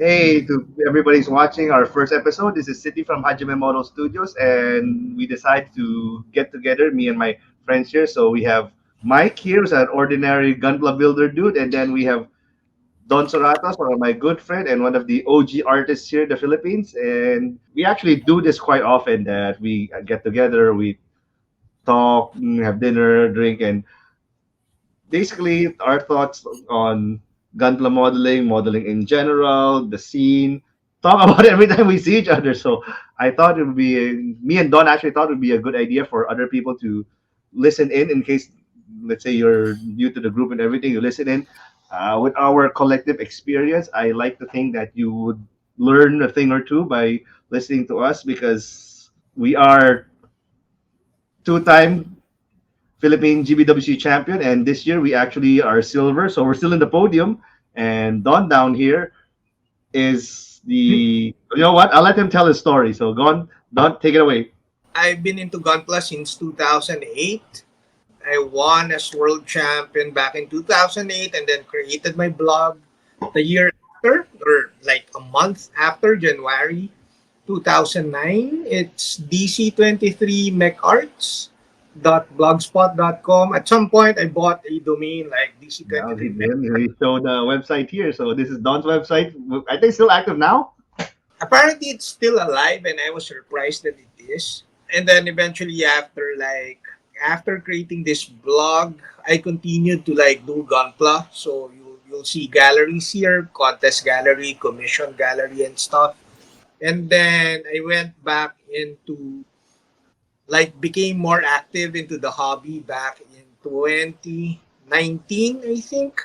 Hey, to everybody's watching our first episode. This is City from Hajime Model Studios, and we decided to get together, me and my friends here. So we have Mike here, who's an ordinary Gunpla builder dude, and then we have Don Soratos, one of my good friend and one of the OG artists here in the Philippines. And we actually do this quite often. That we get together, we talk, have dinner, drink, and basically our thoughts on gunpla modeling, modeling in general, the scene. Talk about it every time we see each other. So I thought it would be me and Don actually thought it would be a good idea for other people to listen in case, let's say, you're new to the group and everything. You listen in. With our collective experience, I like to think that you would learn a thing or two by listening to us because we are two-time Philippine GBWC champion, and this year we actually are silver, so we're still in the podium. And Don down here is the you know what? I'll let him tell his story. So Don, take it away. I've been into Gunpla since 2008. I won as world champion back in 2008 and then created my blog the year after, or like a month after, January 2009. It's dc23mecarts.blogspot.com. At some point, I bought a domain like Now he dc23 mech. did. He showed the website here. So this is Don's website. I think it's still active now. Apparently, it's still alive, and I was surprised that it is. And then eventually, after creating this blog, I continued to like do Gunpla. So you'll see galleries here, contest gallery, commission gallery, and stuff. And then I went back into like became more active into the hobby back in 2019, I think,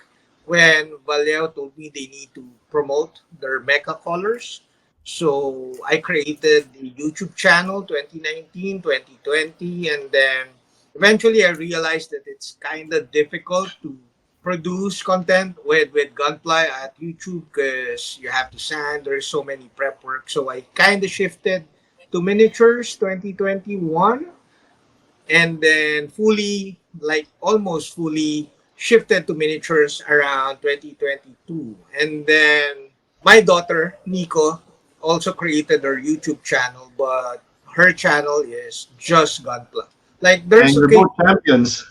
when Vallejo told me they need to promote their mecha colors. So I created the YouTube channel 2019, 2020, and then eventually I realized that it's kind of difficult to produce content with Gunpla at YouTube because you have to sand. There's so many prep work. So I kind of shifted to miniatures 2021 and then fully, like almost fully shifted to miniatures around 2022. And then my daughter, Nico, also created her YouTube channel, but her channel is just Gunpla. Like And there's you're okay, both champions.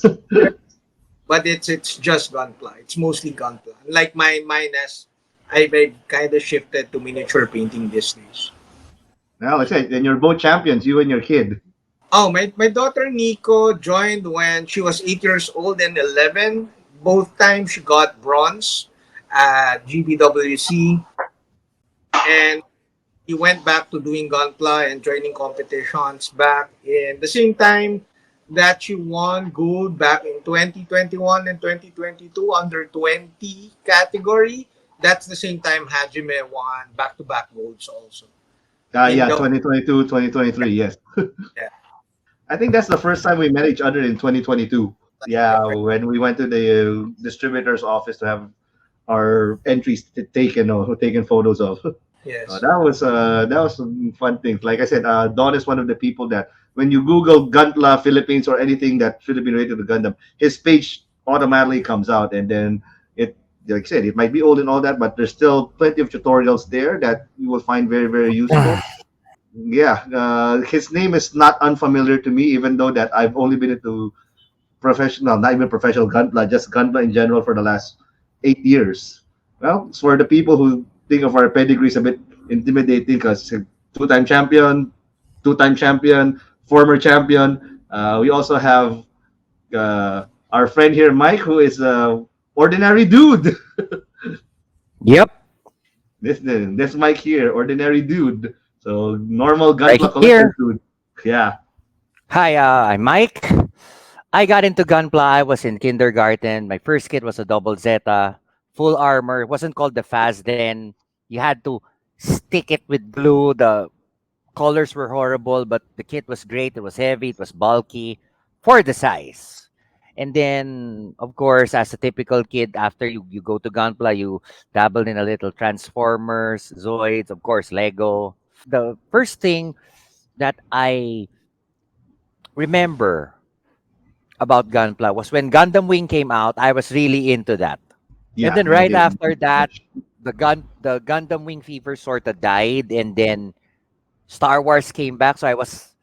but it's just Gunpla. It's mostly Gunpla. Like mine as I kind of shifted to miniature painting these days. Now, like I said, and you're both champions, you and your kid. Oh, my daughter Nico joined when she was 8 years old and 11. Both times she got bronze at GBWC, and he went back to doing gunpla and joining competitions back in the same time that she won gold back in 2021 and 2022 under 20 category. That's the same time Hajime won back-to-back golds also. In Yeah, the 2022, 2023, yes. yeah, I think that's the first time we met each other in 2022. yeah, Yeah, when we went to the distributor's office to have our entries taken or taken photos of. yes. That was some fun things. Like I said, Don is one of the people that when you Google Gunpla Philippines or anything that Philippine related to Gundam, his page automatically comes out, and then it, like I said, it might be old and all that, but there's still plenty of tutorials there that you will find very very useful. Yeah, his name is not unfamiliar to me, even though that I've only been into professional, not even professional Gunpla, just Gunpla in general for the last 8 years. Well, it's for the people who think of our pedigrees a bit intimidating because two-time champion, two-time champion, former champion. We also have our friend here, Mike, who is a ordinary dude. Yep, This Mike here, ordinary dude. So normal right Gunpla collector here. dude. Yeah. Hi, I'm Mike. I got into Gunpla. I was in kindergarten. My first kit was a double Zeta, full armor. It wasn't called the Faz then. You had to stick it with glue. The colors were horrible, but the kit was great. It was heavy. It was bulky for the size. And then, of course, as a typical kid, after you go to Gunpla, you dabbled in a little Transformers, Zoids, of course, Lego. The first thing that I remember about Gunpla was when Gundam Wing came out. I was really into that. And Yeah, then me right too. after that, the Gundam Wing fever sort of died, and then Star Wars came back. So I was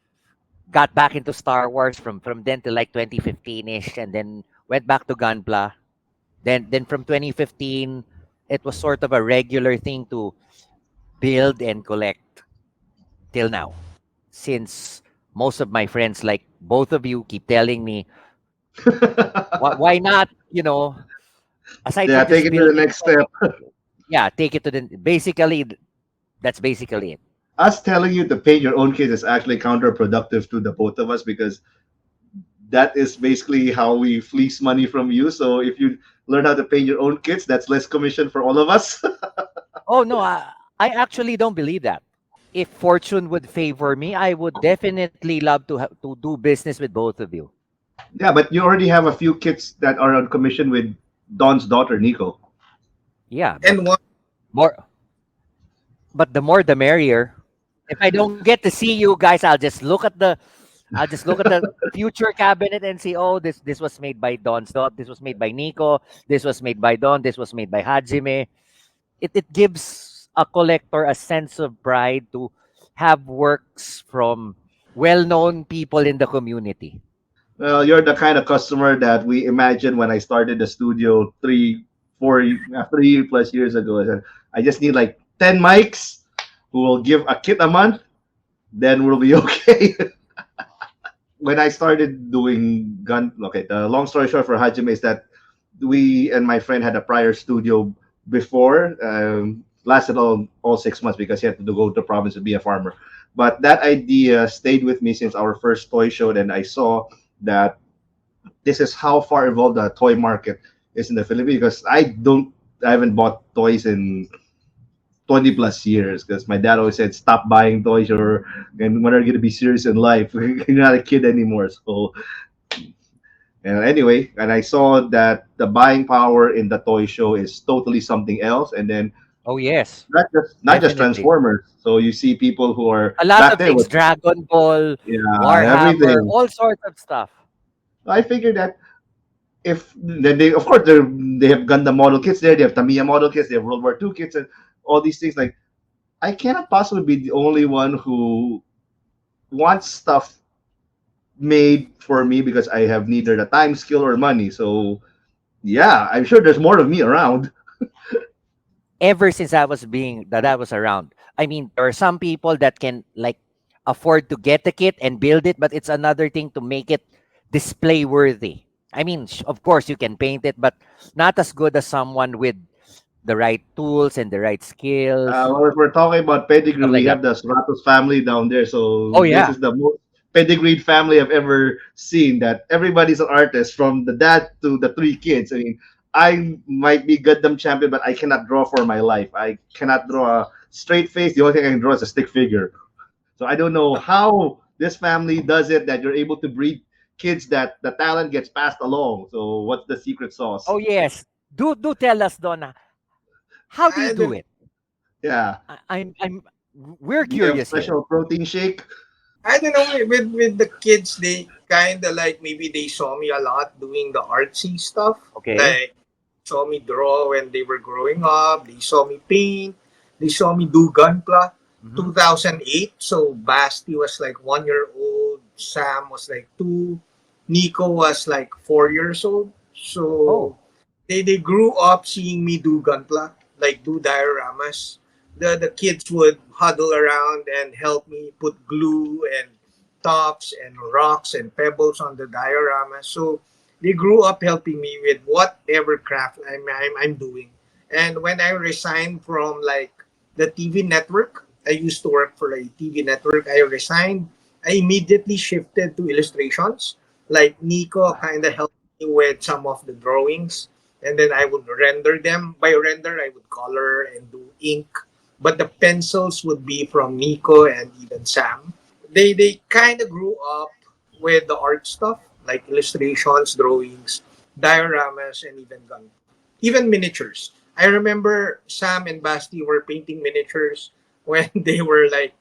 got back into Star Wars from then to like 2015 ish, and then went back to Gunpla. Then from 2015, it was sort of a regular thing to build and collect till now. Since most of my friends, like both of you, keep telling me, why not? Aside Yeah, from take just it to the building next step. toys, yeah, take it to the basically that's basically it. Us telling you to paint your own kids is actually counterproductive to the both of us because that is basically how we fleece money from you. So if you learn how to paint your own kids, that's less commission for all of us. Oh no, I actually don't believe that. If fortune would favor me, I would definitely love to do business with both of you. Yeah, but you already have a few kids that are on commission with Don's daughter, Nico. Yeah, And one, more, but the more the merrier. If I don't get to see you guys, I'll just look at the future cabinet and see, oh, this was made by Don's daughter, this was made by Nico, this was made by Don, this was made by Hajime. It gives a collector a sense of pride to have works from well-known people in the community. Well, you're the kind of customer that we imagined when I started the studio 3 plus years ago. I said, I just need like 10 mics who will give a kit a month, then we'll be okay. When I started doing okay, the long story short for Hajime is that we and my friend had a prior studio before, lasted all 6 months because he had to go to the province to be a farmer. But that idea stayed with me since our first toy show, and I saw that this is how far evolved the toy market is in the Philippines because I haven't bought toys in 20 plus years because my dad always said stop buying toys or and when are you going to be serious in life. You're not a kid anymore. So and anyway, and I saw that the buying power in the toy show is totally something else, and then Oh yes, not just definitely. Transformers. So you see people who are A lot back of then things, with Dragon Ball, yeah Warhammer, everything. all sorts of stuff. I figured that if then they of course they have Gundam model kits there, they have Tamiya model kits, they have World War II kits, and all these things. Like I cannot possibly be the only one who wants stuff made for me because I have neither the time, skill, or money. So yeah, I'm sure there's more of me around. Ever since I was around. I mean, there are some people that can like afford to get the kit and build it, but it's another thing to make it display worthy. I mean, of course you can paint it, but not as good as someone with the right tools and the right skills, Well, if we're talking about pedigree, stuff we like that. have the Stratos family down there. So Oh this yeah. is the most pedigreed family I've ever seen. That everybody's an artist, from the dad to the three kids. I mean, I might be Gundam champion, but I cannot draw for my life. I cannot draw a straight face. The only thing I can draw is a stick figure. So I don't know how this family does it. That you're able to breed kids that the talent gets passed along. So what's the secret sauce? Oh yes. Do tell us, Donna. How do you I do don't, it? Yeah. I'm we're Do you have curious here. special protein shake? I don't know, with the kids, they kind of like maybe they saw me a lot doing the artsy stuff. Okay. Like, saw me draw when they were growing up. They saw me paint. They saw me do Gunpla. Hmm. 2008. So Basti was like 1 year old. Sam was like 2. Nico was like 4 years old. So Oh. they grew up seeing me do Gunpla, like do dioramas. The kids would huddle around and help me put glue and tops and rocks and pebbles on the diorama. So they grew up helping me with whatever craft I'm doing. And when I resigned from like the TV network, I used to work for a TV network. I resigned. I immediately shifted to illustrations. Like Nico kind of helped me with some of the drawings, and then I would render them. By render, I would color and do ink, but the pencils would be from Nico and even Sam. They kind of grew up with the art stuff like illustrations, drawings, dioramas, and even miniatures. I remember Sam and Basti were painting miniatures when they were like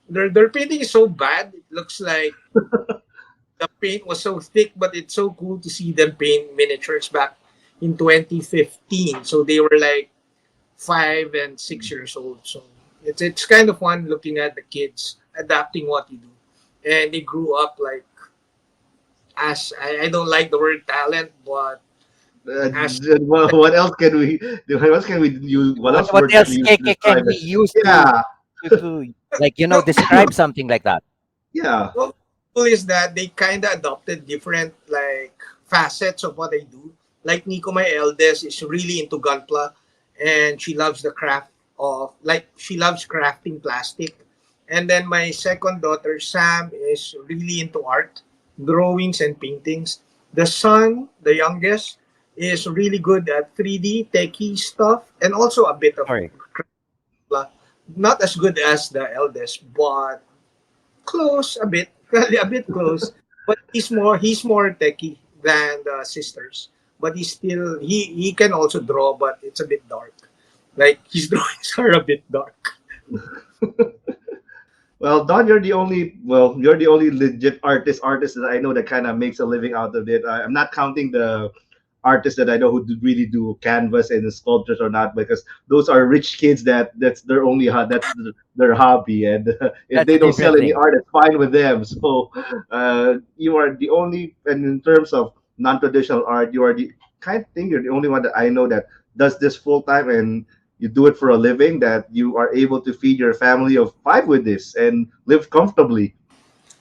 their painting is so bad. It looks like the paint was so thick, but it's so cool to see them paint miniatures back in 2015. So they were like 5 and 6 years old. So it's kind of fun looking at the kids adapting what you do, and they grew up like as I don't like the word talent, but as What else can we? What else can we use? What else What word can else we use to can describe we it? use Yeah, to like no, describe something like that? yeah. well, cool is that they kind of adopted different like facets of what they do. Like Nico, my eldest, is really into gunpla, and she loves the craft of like she loves crafting plastic. And then my second daughter, Sam, is really into art, drawings and paintings. The son, the youngest, is really good at 3D techie stuff and also a bit of Sorry. craft. Not as good as the eldest, but close a bit, a bit close. But he's more techie than the sisters. But he can also draw, but it's a bit dark. Like his drawings are a bit dark. Well, Don, you're the only legit artist that I know that kind of makes a living out of it. I'm not counting the artists that I know who really do canvas and sculptures or not, because those are rich kids that's their only their hobby, and if That's they a don't sell different any thing. art, it's fine with them. So you are the only, and in terms of non-traditional art, you are the kind of thing. You're the only one that I know that does this full time, and you do it for a living. That you are able to feed your family of five with this and live comfortably.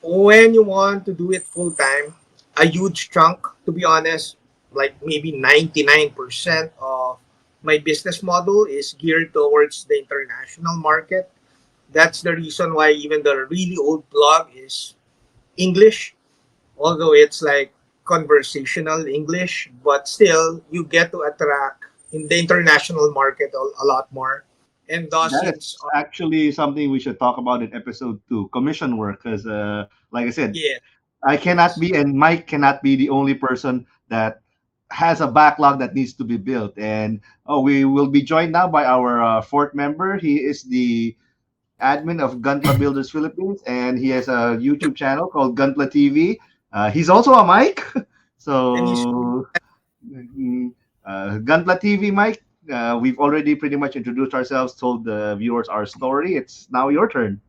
When you want to do it full time, a huge chunk, to be honest, like maybe 99% of my business model is geared towards the international market. That's the reason why even the really old blog is English, although it's like conversational English, but still you get to attract in the international market a lot more. And thus, That since is actually something we should talk about in episode 2, commission work. Because, like I said, yeah, I cannot yes, be, and Mike cannot be the only person that has a backlog that needs to be built. And we will be joined now by our fourth member. He is the admin of Gunpla Builders Philippines, and he has a YouTube channel called Gunpla TV. He's also a Mike. and he's So Gunpla TV, Mike. We've already pretty much introduced ourselves, told the viewers our story. It's now your turn.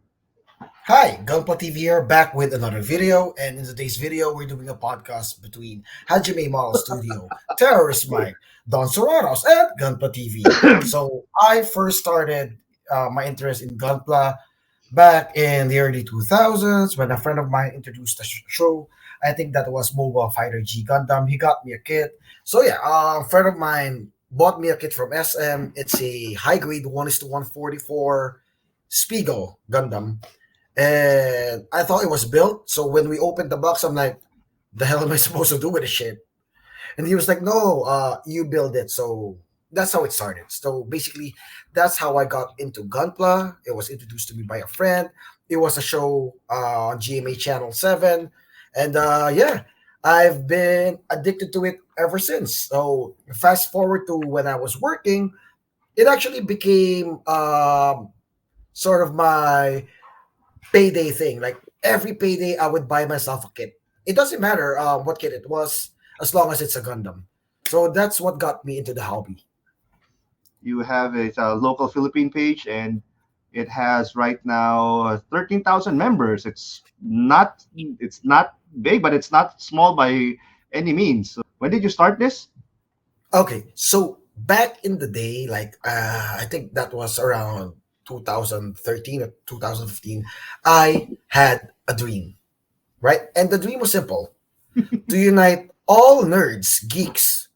Hi, Gunpla TV here, back with another video. And in today's video, we're doing a podcast between Hajime Model Studio, Terrorist Mike, Don Sororos, and Gunpla TV. So I first started my interest in Gunpla back in the early 2000s when a friend of mine introduced the show. I think that was Mobile Fighter G Gundam. He got me a kit. So yeah, a friend of mine bought me a kit from SM. It's a high grade 1 is to 144 Spiegel Gundam, and I thought it was built. So when we opened the box, I'm like, "The hell am I supposed to do with this shit?" And he was like, "No, you build it." So that's how it started. So basically, that's how I got into Gunpla. It was introduced to me by a friend. It was a show on GMA Channel 7, and yeah, I've been addicted to it ever since. So fast forward to when I was working, it actually became sort of my payday thing. Like every payday, I would buy myself a kit. It doesn't matter what kit it was, as long as it's a Gundam. So that's what got me into the hobby. You have a local Philippine page, and it has right now 13,000 members. It's not big, but it's not small by any means. So when did you start this? Okay, so back in the day, like I think that was around 2013 or 2015, I had a dream, right? And the dream was simple: to unite all nerds, geeks,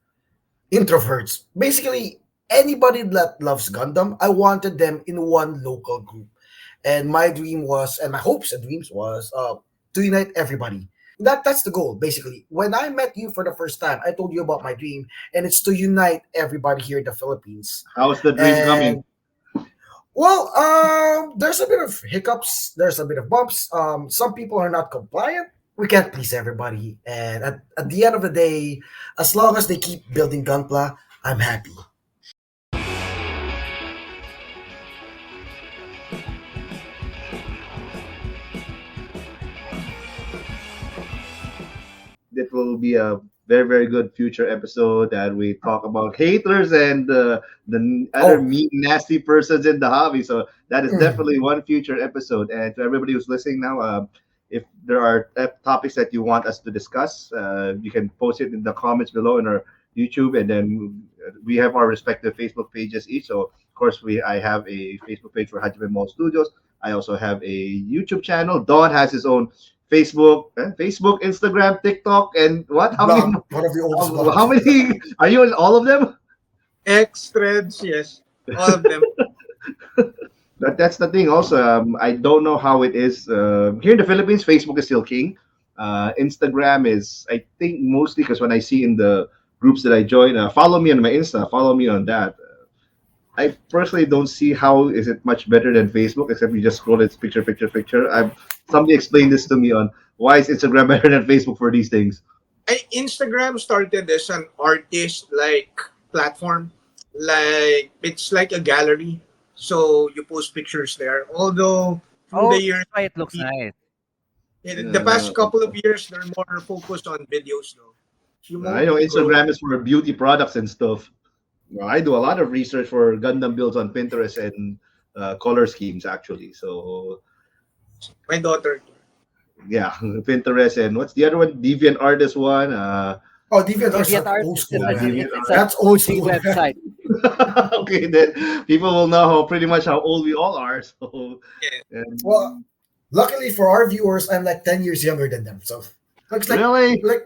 introverts, basically anybody that loves Gundam. I wanted them in one local group, and my dream was, and my hopes and dreams was, to unite everybody. That's the goal, basically. When I met you for the first time, I told you about my dream, and it's to unite everybody here in the Philippines. How's the dream coming? And well, there's a bit of hiccups. There's a bit of bumps. Some people are not compliant. We can't please everybody. And at the end of the day, as long as they keep building Gunpla, I'm happy. That will be a very very good future episode that we talk about haters and the other Oh, mean nasty persons in the hobby. So that is mm, definitely one future episode. And to everybody who's listening now, if there are topics that you want us to discuss, you can post it in the comments below in our YouTube, and then we have our respective Facebook pages each. So of course I have a Facebook page for Hajime Mall Studios. I also have a YouTube channel. Don has his own Facebook, Instagram, TikTok, and what? How many? blog, one of the oldest How blogs. many are you in all of them? X threads, yes, all of them. That's the thing. Also, I don't know how it is here in the Philippines. Facebook is still king. Instagram is, I think, mostly because when I see in the groups that I join, follow me on my Insta, follow me on that. I personally don't see how is it much better than Facebook, except you just scroll its picture, picture, picture. Somebody explained this to me on why is Instagram better than Facebook for these things. Instagram started as an artist like platform, like it's like a gallery. So you post pictures there. Although through Oh, the that's years, why it looks nice. the past couple of years, they're more focused on videos though. You I know mostly go. Instagram is for beauty products and stuff. Well, I do a lot of research for Gundam builds on Pinterest and color schemes actually. So My daughter. yeah, Pinterest and what's the other one? Deviant Artist one. Oh, DeviantArt Deviant are Art old is school, man. it's a That's old free school. website. Okay, then people will know how pretty much how old we all are. So, Yeah. Well, and luckily for our viewers, I'm like 10 years younger than them. So looks really, like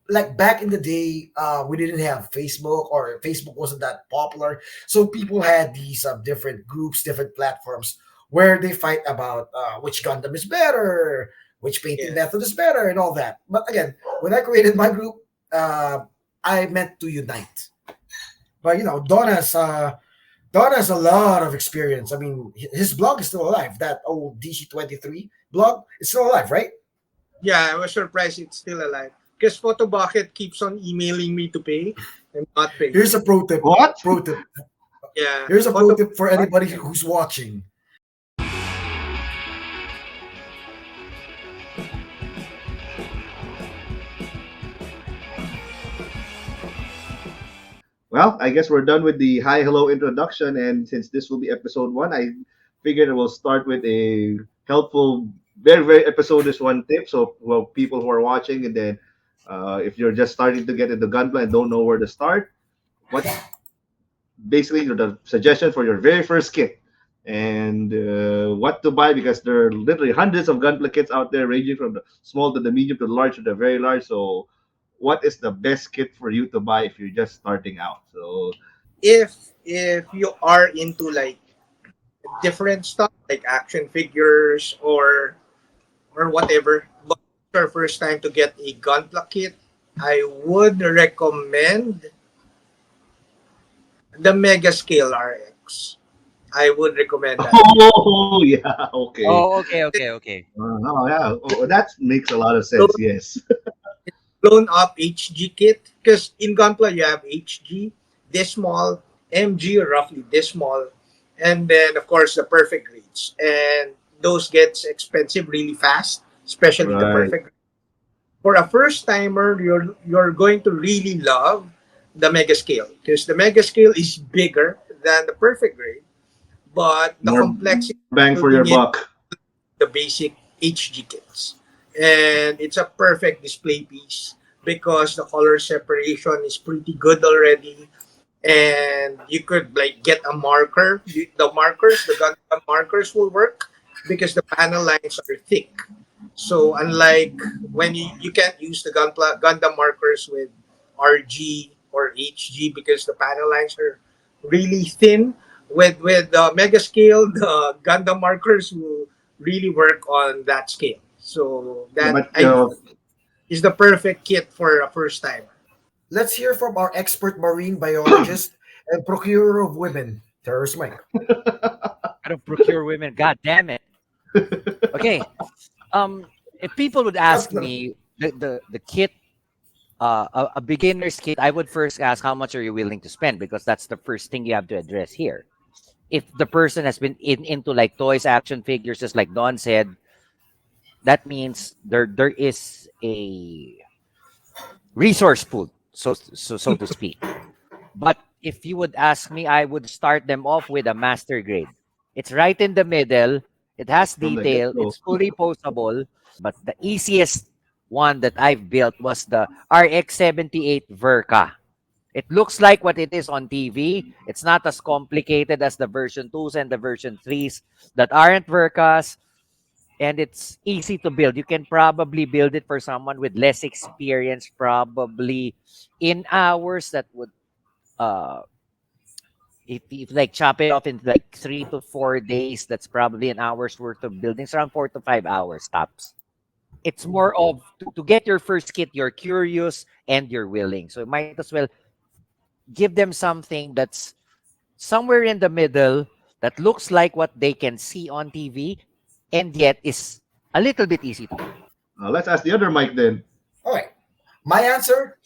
like back in the day, we didn't have Facebook, or Facebook wasn't that popular. So people had these different groups, different platforms where they fight about which Gundam is better, which painting Yes. method is better, and all that. But again, when I created my group, I meant to unite. But Don has a lot of experience. I mean, his blog is still alive. That old DC23 blog is still alive, right? Yeah, I was surprised it's still alive. Because Photo Bucket keeps on emailing me to pay. I'm not paying. Here's a pro tip. what? Pro tip. Yeah. Here's a pro Photo tip for anybody who's watching. Well, I guess we're done with the hi hello introduction, and since this will be episode one, I figured we'll start with a helpful, very very episodish one tip. So, well, people who are watching, and then if you're just starting to get into Gunpla and don't know where to start, what's basically the suggestion for your very first kit and what to buy because there are literally hundreds of Gunpla kits out there, ranging from the small to the medium to the large to the very large. So, what is the best kit for you to buy if you're just starting out? So, if you are into like different stuff like action figures or whatever, but it's your first time to get a Gunpla kit, I would recommend the Mega Scale RX. I would recommend that. oh yeah, okay. Oh, okay, okay, okay. Oh yeah, that makes a lot of sense. Yes. Blown up HG kit because in Gunpla you have HG, this small, MG roughly this small, and then of course the perfect grades. And those gets expensive really fast, especially the Right. perfect. For a first timer, you're going to really love the mega scale because the mega scale is bigger than the perfect grade, but the More complexity bang for your building in buck. the basic HG kits. And it's a perfect display piece because the color separation is pretty good already. And you could like get a marker. The markers, the Gundam markers will work because the panel lines are thick. So unlike when you can't use the Gundam markers with RG or HG because the panel lines are really thin. With the mega scale, the Gundam markers will really work on that scale. So Yeah, that but I is the perfect kit for a first timer. Let's hear from our expert marine biologist and procurer of women, Terrorist Mike. I don't procure women. God damn it. Okay. If people would ask me the kit, a beginner's kit, I would first ask how much are you willing to spend because that's the first thing you have to address here. If the person has been into like toys, action figures, just like Don said, that means there is resource pool, so to speak. But if you would ask me, I would start them off with a master grade. It's right in the middle. It has from the get detail. go. It's fully postable. But the easiest one that I've built was the RX-78 Verca. It looks like what it is on TV. It's not as complicated as the version 2s and the version 3s that aren't Vercas, and it's easy to build. You can probably build it for someone with less experience, probably in hours that would uh if like chop it off into like 3 to 4 days, that's probably an hour's worth of building. It's around 4 to 5 hours tops. It's more of to get your first kit, you're curious and you're willing. So you might as well give them something that's somewhere in the middle that looks like what they can see on TV and yet is a little bit easy to build. Let's ask the other Mike then. All right. My answer,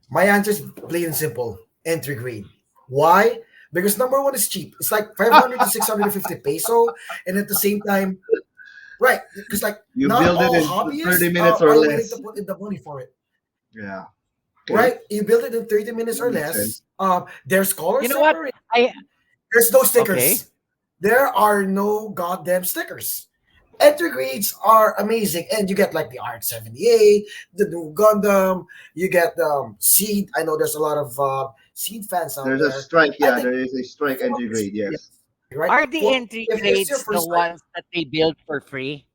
my answer is plain and simple. Entry grade. Why? Because number one is cheap. It's like 500 to 650 peso, and at the same time, right? Because like You not build it all in hobbyists 30 minutes or are willing to less. put in the money for it. Yeah. Okay. Right? You build it in 30 minutes That or makes less. sense. There's color You know what? separate. I There's no Okay. stickers. There are no goddamn stickers. Entry grades are amazing, and you get like the RX-78, the new Gundam. You get Seed. I know there's a lot of Seed fans out There's a there. strike. I Yeah, think there is a strike for entry grade. yes, Yes. right. Are the For entry if it's your grades the first time, ones that they build for free?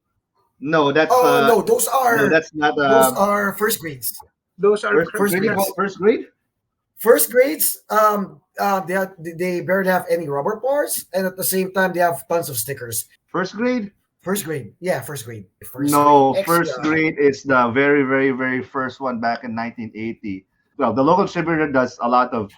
No, that's oh no, no, that's not those are first grades. Those are first First grade. You grades. call first grade? First grades, they barely have any rubber parts, and at the same time, they have tons of stickers. First grade? First grade, yeah, first grade, first grade No, extra. first grade is the very, very, very first one back in 1980. Well, the local distributor does a lot of,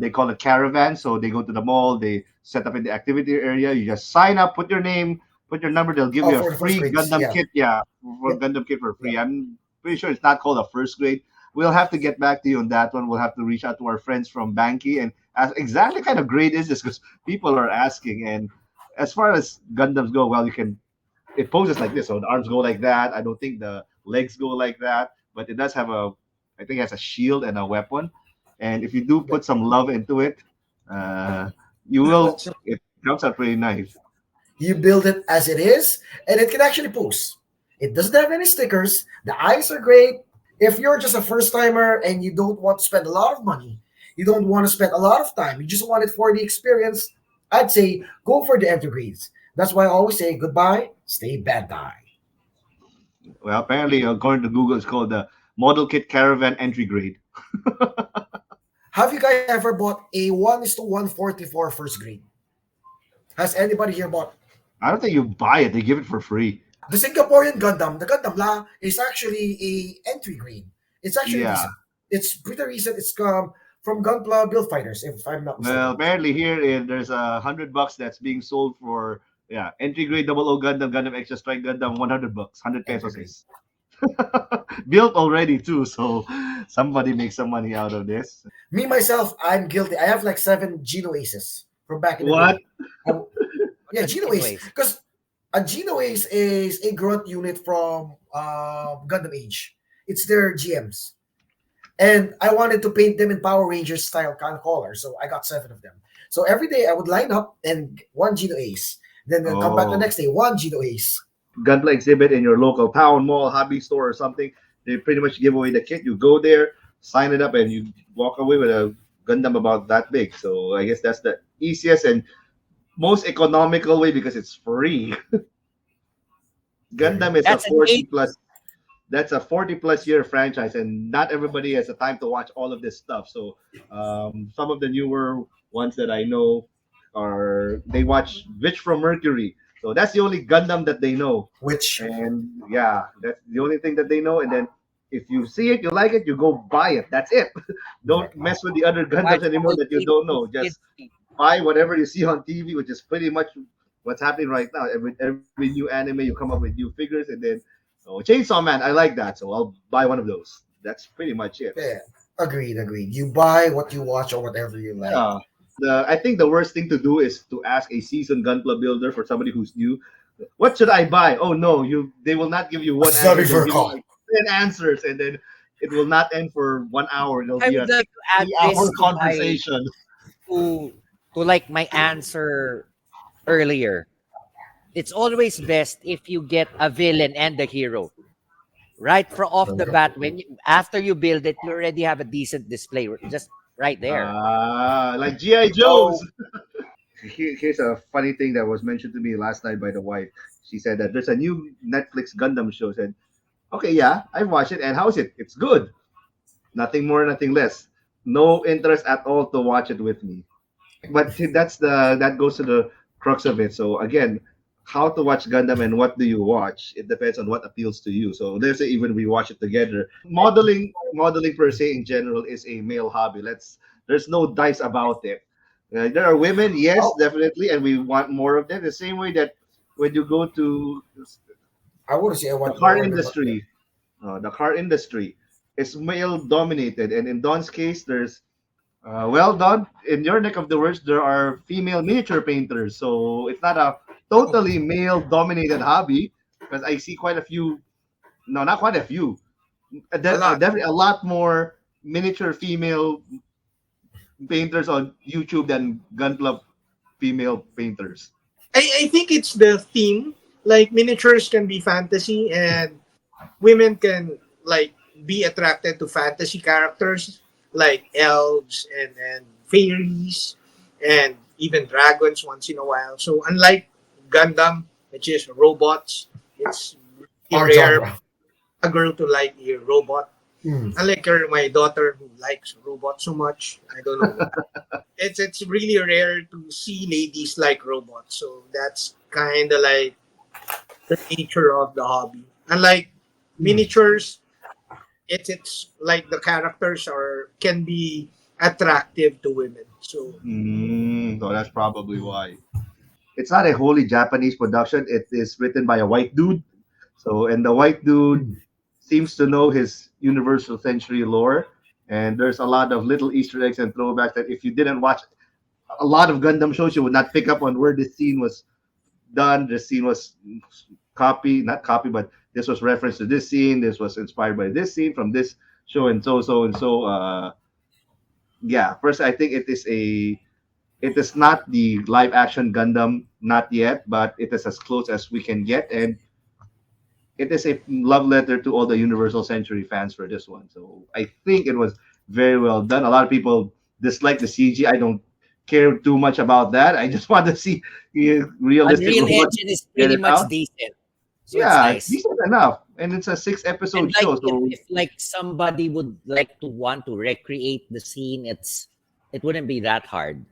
they call it caravan. So they go to the mall, they set up in the activity area. You just sign up, put your name, put your number. They'll give Oh, you a for the first free grades, Gundam yeah, kit. Yeah, for yeah, Gundam kit for yeah. free. I'm pretty sure it's not called a first grade. We'll have to get back to you on that one. We'll have to reach out to our friends from Banky and ask exactly what kind of grade is this because people are asking. And as far as Gundams go, well, you can it poses like this. So the arms go like that. I don't think the legs go like that, but it does have I think it has a shield and a weapon. And if you do Yeah. put some love into it, uh, you will. So It comes out pretty nice. you build it as it is, and it can actually pose. It doesn't have any stickers. The eyes are great. If you're just a first timer and you don't want to spend a lot of money, you don't want to spend a lot of time, you just want it for the experience, I'd say go for the entry grades. That's why I always say goodbye, stay bad die. Well, apparently, according to Google, it's called the Model Kit Caravan Entry Grade. Have you guys ever bought a 1 is to 144 first grade? Has anybody here bought I don't think you buy it; they give it for free. the Singaporean Gundam? The Gundam La is actually a entry grade. It's actually Yeah. decent. It's pretty recent. It's from Gunpla Build Fighters, if I'm not Well, mistaken. apparently here there's $100 that's being sold for entry grade double O Gundam Gundam Extra Strike Gundam $100, 100 pesos Entry grade. is built already too. So somebody makes some money out of this. Me myself, I'm guilty. I have like 7 Geno Aces from back in the What? day. I- yeah, Geno Ace. Anyways, Because a Geno Ace is a grunt unit from Gundam Age. It's their GMs. And I wanted to paint them in Power Rangers style kind of color. So I got 7 of them. So every day I would line up and one Geno Ace. Then I'll come back the Oh, next day, one Geno Ace. Gunpla exhibit in your local town, mall, hobby store, or something. They pretty much give away the kit. You go there, sign it up, and you walk away with a Gundam about that big. So I guess that's the easiest and most economical way because it's free. There you Gundam go. is a that's an 40 eight. plus that's a 40 plus year franchise and not everybody has the time to watch all of this stuff. So some of the newer ones that I know are they watch Witch from Mercury. So that's the only Gundam that they know. Which, And yeah, that's the only thing that they know. And then if you see it, you like it, you go buy it. That's it. right. Don't mess with the other Watch Gundams anymore all that you the don't know. kids. Just buy whatever you see on TV, which is pretty much what's happening right now. Every new anime, you come up with new figures, and then Chainsaw Man, I like that, so I'll buy one of those. That's pretty much it. Yeah, agreed, agreed. You buy what you watch or whatever you like. Yeah. I think the worst thing to do is to ask a seasoned Gunpla builder for somebody who's new, what should I buy? Oh no, they will not give you A one answer. Zombie They'll fur give you call. like 10 answers, and then it will not end for 1 hour. It'll I be would a like to add 3 hour this to my conversation. to like my answer earlier. It's always best if you get a villain and a hero right from off the bat. When you, after you build it, you already have a decent display just right there. Like GI Joes. So Here's a funny thing that was mentioned to me last night by the wife. She said that there's a new Netflix Gundam show. I said, okay, yeah, I watched it, and how is it? It's good. Nothing more, nothing less. No interest at all to watch it with me. But that goes to the crux of it. So again, how to watch Gundam and what do you watch? It depends on what appeals to you. So there's even we watch it together. Modeling per se in general is a male hobby. There's no dice about it. There are women, yes, oh, definitely, and we want more of them. The same way that when you go to I want to say I the want car more of them, but yeah. industry, the car industry is male dominated, and in Don's case, there's well, Don, in your neck of the woods, there are female miniature painters, so it's not a totally male dominated hobby because I see quite a few. No, not quite a few. A lot. Definitely a lot more miniature female painters on YouTube than Gunpla female painters. I think it's the theme. Like miniatures can be fantasy, and women can like be attracted to fantasy characters like elves and fairies and even dragons once in a while. So unlike Gundam, which is robots, it's really Our rare genre. a girl to like a robot. Hmm. Unlike her, my daughter who likes robots so much. I don't know why. It's really rare to see ladies like robots. So that's kind of like the nature of the hobby. Unlike Hmm. miniatures, it's like the characters are can be attractive to women. So So that's probably why. It's not a wholly Japanese production. It is written by a white dude. So, and the white dude Hmm. seems to know his Universal Century lore. And there's a lot of little Easter eggs and throwbacks that if you didn't watch a lot of Gundam shows, you would not pick up on where this scene was done. This scene was not copy, but this was reference to this scene. This was inspired by this scene from this show, and so and so. Yeah, first I think it is not the live action Gundam, not yet, but it is as close as we can get, and it is a love letter to all the Universal Century fans for this one. So I think it was very well done. A lot of people dislike the CG. I don't care too much about that. I just want to see realistic Unreal robots Engine is get pretty it much out. decent, so it's Yeah, it's nice. decent enough, and it's a six And episode like show. So if like somebody would like to want to recreate the scene, it wouldn't be that hard.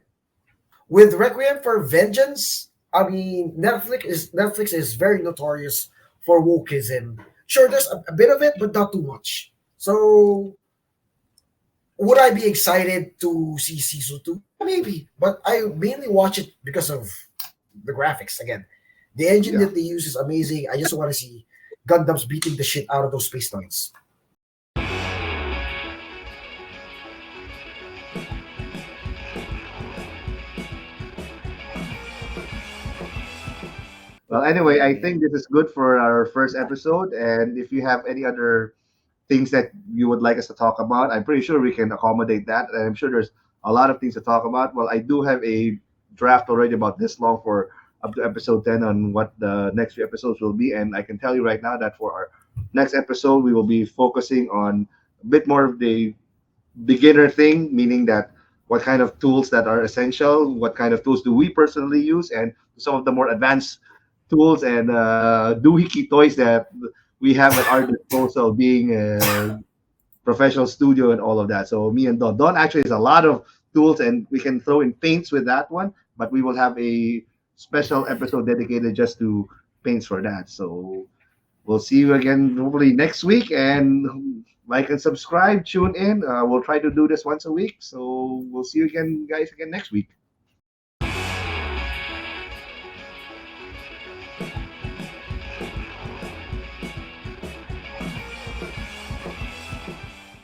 With Requiem for Vengeance, I mean Netflix is very notorious for wokeism. Sure, there's a bit of it, but not too much. So would I be excited to see season two? Yeah, maybe, but I mainly watch it because of the graphics. Again, the engine yeah. that they use is amazing. I just want to see Gundams beating the shit out of those space toys. Well, anyway, I think this is good for our first episode. And if you have any other things that you would like us to talk about, I'm pretty sure we can accommodate that. And I'm sure there's a lot of things to talk about. Well, I do have a draft already about this long for up to episode 10 on what the next few episodes will be. And I can tell you right now that for our next episode, we will be focusing on a bit more of the beginner thing, meaning that what kind of tools that are essential, what kind of tools do we personally use, and some of the more advanced tools and doohickey toys that we have at our disposal, being a professional studio and all of that. So me and Don actually has a lot of tools, and we can throw in paints with that one. But we will have a special episode dedicated just to paints for that. So we'll see you again hopefully next week, and like and subscribe, tune in. We'll try to do this once a week. So we'll see you again, guys, again next week.